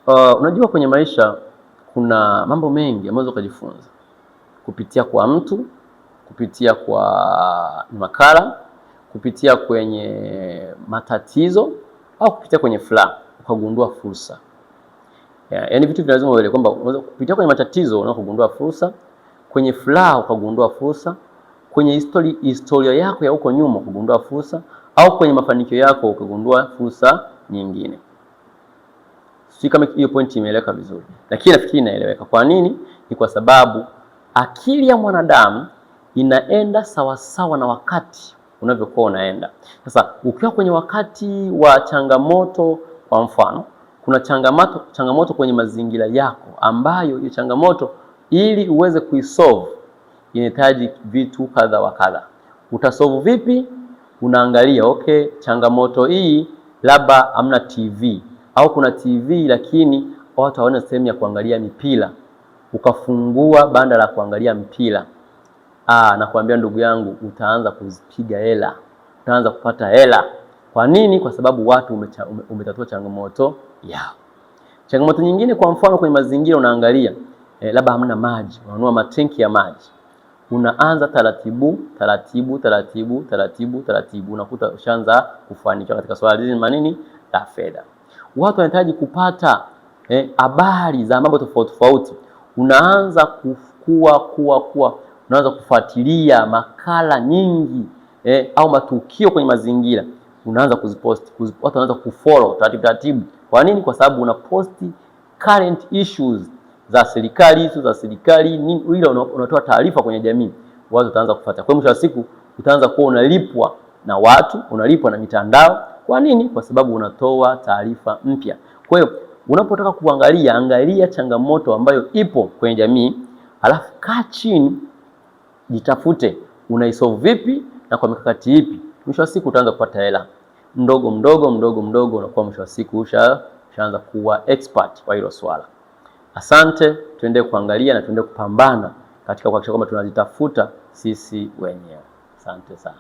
Unajua kwenye maisha kuna mambo mengi ambayo ukajifunza kupitia kwa mtu, kupitia kwa makala, kupitia kwenye matatizo au kupitia kwenye furaha ukagundua fursa. Yaani vitu lazima uelewe kwamba unaweza kupitia kwenye matatizo unaweza kugundua fursa, kwenye furaha ukagundua fursa, kwenye historia yako ya huko nyuma ukagundua fursa, au kwenye mafanikio yako ukagundua fursa nyingine. Sio kama hiyo point imeeleweka vizuri, lakini nafikiri inaeleweka. Kwa nini? Ni kwa sababu akili ya mwanadamu inaenda sawasawa na wakati unavyokuwa unaenda. Sasa ukiwa kwenye wakati wa changamoto, kwa mfano kuna changamoto kwenye mazingira yako, ambayo hiyo changamoto ili uweze kuisolve inahitaji vitu kadha wa kadha. Utasolve vipi? Unaangalia okay, changamoto hii labda hamna TV au kuna TV lakini watu hawana sehemu ya kuangalia mipira. Ukafungua banda la kuangalia mpira. Nakwambia ndugu yangu, utaanza kuzipiga hela, utaanza kupata hela. Kwa nini? Kwa sababu watu umetatua changamoto yao. Changamoto nyingine, kwa mfano kwenye mazingira unaangalia labda hamna maji, unanunua matenki ya maji. Unaanza taratibu, unakuta ushaanza kufanikiwa katika swala hili la fedha. Watu wanahitaji kupata habari za mambo tofauti. Unaanza unaanza kufuatilia makala nyingi au matukio kwenye mazingira, unaanza kuzipost. Watu wanaanza kufollow taratibu. Kwa nini? Kwa sababu unaposti current issues za serikali, ile unatoa taarifa kwenye jamii, watu wataanza kufuata. Kwa mwisho wa siku utaanza kuwa unalipwa na watu, unalipwa na mitandao. Kwa nini? Kwa sababu unatoa taarifa mpya. Kwa hiyo unapotaka kuangalia, angalia changamoto ambayo ipo kwenye jamii, alafu kaa chini, jitafute unaisolve vipi na kwa mikakati ipi. Mwisho wa siku utaanza kupata hela mdogo mdogo, na kwa mwisho wa siku ushaanza kuwa expert kwa hilo swala. Asante, tuende kuangalia na tuende kupambana katika kuhakikisha kwamba tunajitafuta sisi wenyewe. Asante sana.